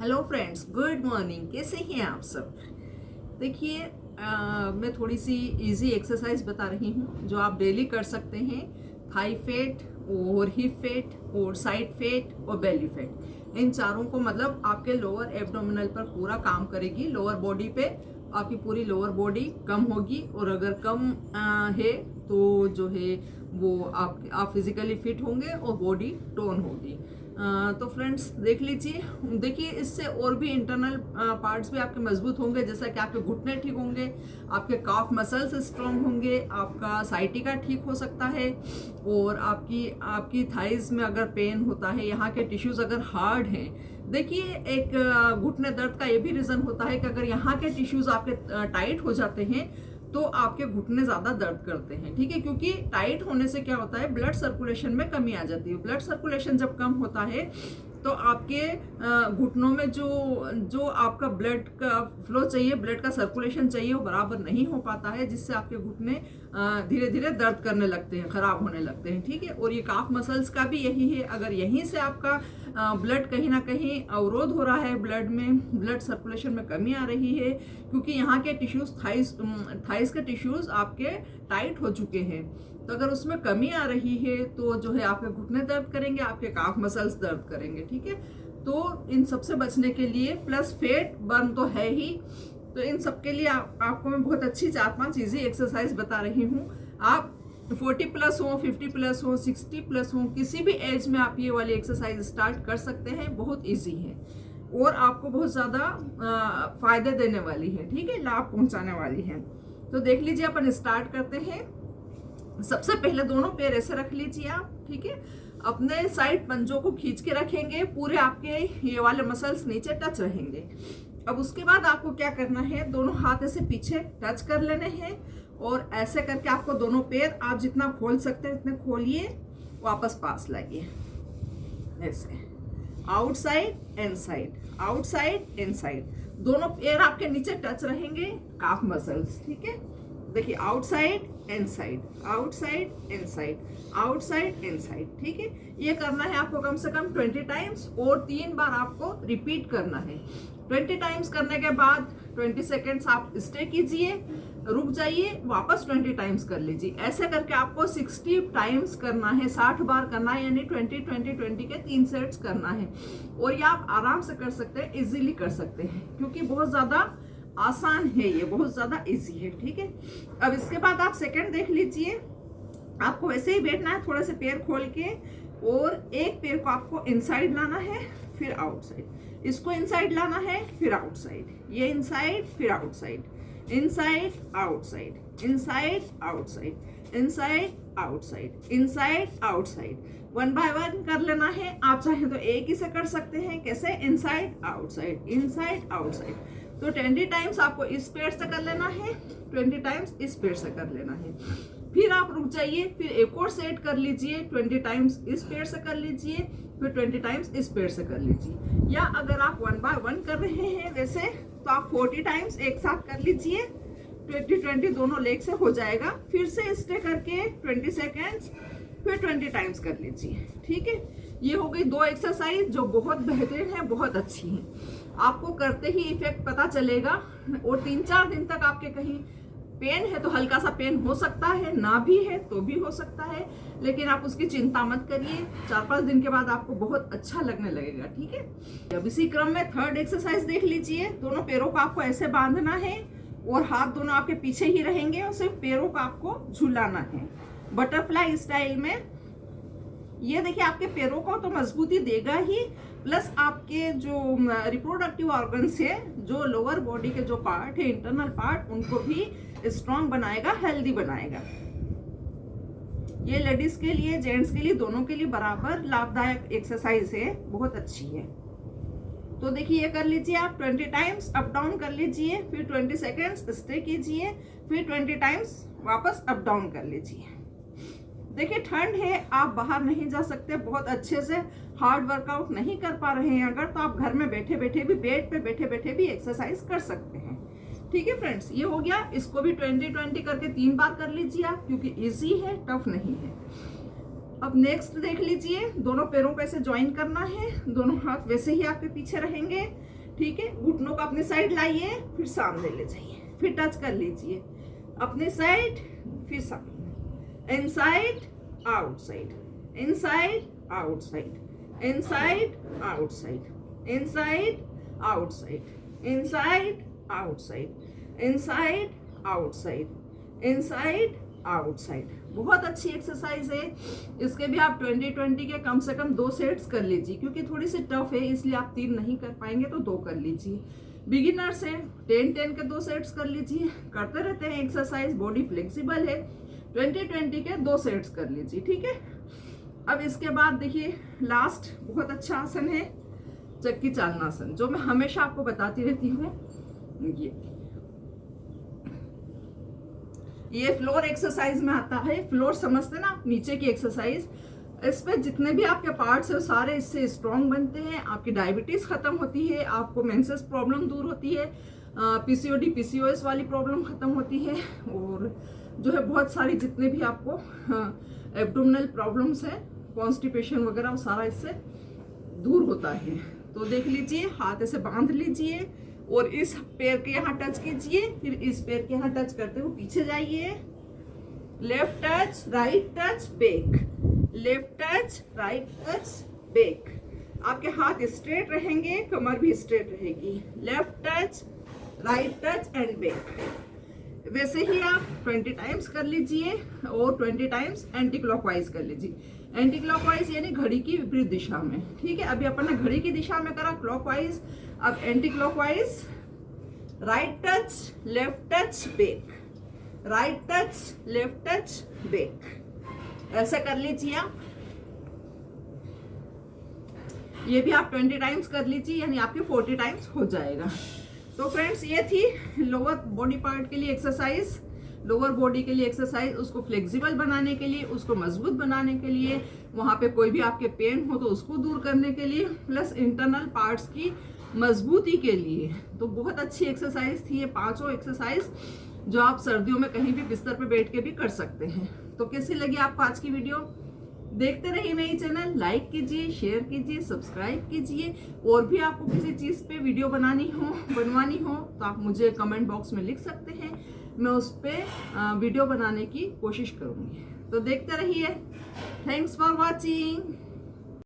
Hello friends, good morning. कैसे हैं आप सब? देखिए, मैं थोड़ी सी इजी एक्सरसाइज बता रही हूँ जो आप डेली कर सकते हैं। थाई फैट और हिप फैट और साइड फैट और बेली फैट, इन चारों को मतलब आपके लोअर एब्डोमिनल पर पूरा काम करेगी। लोअर बॉडी पे आपकी पूरी लोअर बॉडी कम होगी, और अगर कम है तो जो है वो आप फिजिकली फिट होंगे और बॉडी टोन होगी। तो फ्रेंड्स देख लीजिए, देखिए इससे और भी इंटरनल पार्ट्स भी आपके मजबूत होंगे, जैसा कि आपके घुटने ठीक होंगे, आपके काफ मसल्स स्ट्रांग होंगे, आपका साइटिका ठीक हो सकता है, और आपकी थाइज में अगर पेन होता है, यहाँ के टिश्यूज अगर हार्ड हैं। देखिए, एक घुटने दर्द का ये भी रीजन होता है कि अगर यहाँ के टिश्यूज आपके टाइट हो जाते हैं तो आपके घुटने ज्यादा दर्द करते हैं। ठीक है, क्योंकि टाइट होने से क्या होता है, ब्लड सर्कुलेशन में कमी आ जाती है। ब्लड सर्कुलेशन जब कम होता है तो आपके घुटनों में जो आपका ब्लड का फ्लो चाहिए, ब्लड का सर्कुलेशन चाहिए, वो बराबर नहीं हो पाता है, जिससे आपके घुटने धीरे धीरे दर्द करने लगते हैं, खराब होने लगते हैं। ठीक है, और ये काफ मसल्स का भी यही है। अगर यहीं से आपका ब्लड कहीं ना कहीं अवरोध हो रहा है, ब्लड में ब्लड सर्कुलेशन में कमी आ रही है, क्योंकि यहाँ के टिश्यूज थाइस के टिश्यूज आपके टाइट हो चुके हैं, तो अगर उसमें कमी आ रही है तो जो है आपके घुटने दर्द करेंगे, आपके काफ मसल्स दर्द करेंगे। ठीक है, तो इन सबसे बचने के लिए प्लस फैट बर्न तो है ही, तो इन सब के लिए आपको मैं बहुत अच्छी 4-5 इजी एक्सरसाइज बता रही हूँ। आप 40 प्लस हो, 50 प्लस हो, 60 प्लस हो, किसी भी एज में आप ये वाली एक्सरसाइज स्टार्ट कर सकते हैं। बहुत इजी है और आपको बहुत ज़्यादा फायदे देने वाली है। ठीक है, लाभ पहुंचाने वाली है। तो देख लीजिए, अपन स्टार्ट करते हैं। सबसे पहले दोनों पैर ऐसे रख लीजिए आप। ठीक है, अपने साइड पंजों को खींच के रखेंगे, पूरे आपके ये वाले मसल्स नीचे टच रहेंगे। अब उसके बाद आपको क्या करना है, दोनों हाथ ऐसे पीछे टच कर लेने हैं, और ऐसे करके आपको दोनों पैर आप जितना खोल सकते हैं उतने खोलिए, वापस पास लाइए। ऐसे आउटसाइड इनसाइड, आउटसाइड इनसाइड, दोनों पैर आपके नीचे टच रहेंगे, काफ मसल्स। ठीक है, देखिए outside inside, outside inside, outside inside. ठीक है, ये करना है आपको कम से कम 20 टाइम्स, और 3 बार आपको रिपीट करना है। 20 टाइम्स करने के बाद 20 सेकेंड्स आप स्टे कीजिए, रुक जाइए, वापस 20 टाइम्स कर लीजिए। ऐसे करके आपको 60 टाइम्स करना है, 60 बार करना है, यानी 20-20-20 के 3 सेट्स करना है। और ये आप आराम से कर सकते हैं, इजीली कर सकते हैं, क्योंकि बहुत ज़्यादा आसान है, ये बहुत ज़्यादा इजी है। ठीक है, अब इसके बाद आप सेकंड देख लीजिए। आपको वैसे ही बैठना है, थोड़े से पैर खोल के, और एक पैर को आपको इनसाइड लाना है, फिर आउटसाइड, इसको इनसाइड लाना है, फिर आउटसाइड, ये इनसाइड फिर outside, inside outside, inside outside, inside outside, inside outside. 1 by 1 कर लेना है। आप चाहें तो एक ही से कर सकते हैं। कैसे? Inside outside, inside outside. तो 20 टाइम्स आपको इस पैर से कर लेना है, 20 टाइम्स इस पैर से कर लेना है। फिर आप रुक जाइए, फिर एक और सेट कर लीजिए, 20 टाइम्स इस पैर से कर लीजिए, फिर 20 टाइम्स इस पैर से कर लीजिए। या अगर आप 1 बाय 1 कर रहे हैं वैसे, तो आप 40 टाइम्स एक साथ कर लीजिए, 20-20 दोनों लेग से हो जाएगा। फिर से स्टे करके 20 सेकेंड्स, फिर 20 टाइम्स कर लीजिए। ठीक है, ये हो गई 2 एक्सरसाइज जो बहुत बेहतरीन है, बहुत अच्छी है। आपको करते ही इफेक्ट पता चलेगा, और 3-4 दिन तक आपके कहीं पेन है तो हल्का सा पेन हो सकता है, ना भी है तो भी हो सकता है, लेकिन आप उसकी चिंता मत करिए। 4-5 दिन के बाद आपको बहुत अच्छा लगने लगेगा। ठीक है, अब इसी क्रम में थर्ड एक्सरसाइज देख लीजिए। दोनों पैरों को आपको ऐसे बांधना है, और हाथ दोनों आपके पीछे ही रहेंगे, और सिर्फ पैरों को आपको झुलाना है बटरफ्लाई स्टाइल में। ये देखिए, आपके पैरों को तो मजबूती देगा ही, प्लस आपके जो रिप्रोडक्टिव ऑर्गन्स है, जो लोअर बॉडी के जो पार्ट है, इंटरनल पार्ट, उनको भी स्ट्रॉन्ग बनाएगा, हेल्दी बनाएगा। ये लेडीज के लिए, जेंट्स के लिए, दोनों के लिए बराबर लाभदायक एक्सरसाइज है, बहुत अच्छी है। तो देखिए, ये कर लीजिए आप 20 टाइम्स, अप डाउन कर लीजिए, फिर 20 सेकेंड्स स्टे कीजिए, फिर 20 टाइम्स वापस अप डाउन कर लीजिए। देखिए, ठंड है, आप बाहर नहीं जा सकते, बहुत अच्छे से हार्ड वर्कआउट नहीं कर पा रहे हैं अगर, तो आप घर में बैठे बैठे भी, बेड पे बैठे बैठे भी एक्सरसाइज कर सकते हैं। ठीक है फ्रेंड्स, ये हो गया। इसको भी 20-20 करके 3 बार कर लीजिए आप, क्योंकि इजी है, टफ नहीं है। अब नेक्स्ट देख लीजिए, दोनों पैरों को ऐसे ज्वाइन करना है, दोनों हाथ वैसे ही आपके पीछे रहेंगे, ठीक है, घुटनों को अपनी साइड लाइए, फिर सामने ले जाइए, फिर टच कर लीजिए, अपने साइड, फिर सामने, inside outside, inside outside, inside outside, inside outside, inside outside, inside outside, inside outside. बहुत अच्छी एक्सरसाइज है। इसके भी आप 20-20 के कम से कम 2 सेट्स कर लीजिए, क्योंकि थोड़ी सी टफ है इसलिए आप 3 नहीं कर पाएंगे तो 2 कर लीजिए। बिगिनर्स है 10-10 के 2 सेट्स कर लीजिए। करते रहते हैं एक्सरसाइज, बॉडी फ्लेक्सिबल है। 20-20 के 2 सेट्स कर लीजिए, ठीक है। अब इसके बाद देखिए लास्ट बहुत अच्छा आसन है चक्की चालनासन, जो मैं हमेशा आपको बताती रहती हूँ। ये फ्लोर एक्सरसाइज में आता है। फ्लोर समझते ना, नीचे की एक्सरसाइज। इस पे जितने भी आपके पार्ट्स है सारे इससे स्ट्रांग बनते हैं। आपकी डायबिटीज खत्म होती है, आपको मेंसेस प्रॉब्लम दूर होती है, पीसीओडी पीसीओएस वाली प्रॉब्लम खत्म होती है, और जो है बहुत सारी जितने भी आपको एब्डोमिनल प्रॉब्लम्स है, कॉन्स्टिपेशन वगैरह, वो सारा इससे दूर होता है। तो देख लीजिए, हाथ ऐसे बांध लीजिए और इस पैर के यहाँ टच कीजिए, फिर इस पैर के यहाँ टच करते हुए पीछे जाइए। Left touch, right touch, back, left touch, right touch, back. आपके हाथ स्ट्रेट रहेंगे, कमर भी स्ट्रेट रहेगी। Left touch, right touch and back. वैसे ही आप 20 टाइम्स कर लीजिए और 20 टाइम्स एंटी क्लॉकवाइज कर लीजिए। एंटी क्लॉकवाइज यानी घड़ी की विपरीत दिशा में, ठीक है। अभी अपन ने घड़ी की दिशा में करा क्लॉकवाइज, अब anti clockwise. Right touch, left touch, back, right touch, left touch, back. ऐसे कर लीजिए आप। ये भी आप 20 टाइम्स कर लीजिए, यानी आपके 40 टाइम्स हो जाएगा। तो फ्रेंड्स, ये थी लोअर बॉडी पार्ट के लिए एक्सरसाइज। लोअर बॉडी के लिए एक्सरसाइज, उसको फ्लेक्सिबल बनाने के लिए, उसको मजबूत बनाने के लिए, वहाँ पे कोई भी आपके पेन हो तो उसको दूर करने के लिए, प्लस इंटरनल पार्ट्स की मजबूती के लिए। तो बहुत अच्छी एक्सरसाइज थी ये 5 एक्सरसाइज, जो आप सर्दियों में कहीं भी बिस्तर पे बैठ के भी कर सकते हैं। तो कैसी लगी आपको आज की वीडियो? देखते रहिए मेरी चैनल, लाइक कीजिए, शेयर कीजिए, सब्सक्राइब कीजिए। और भी आपको किसी चीज़ पे वीडियो बनवानी हो तो आप मुझे कमेंट बॉक्स में लिख सकते हैं, मैं उस पर वीडियो बनाने की कोशिश करूँगी। तो देखते रहिए। Thanks for watching.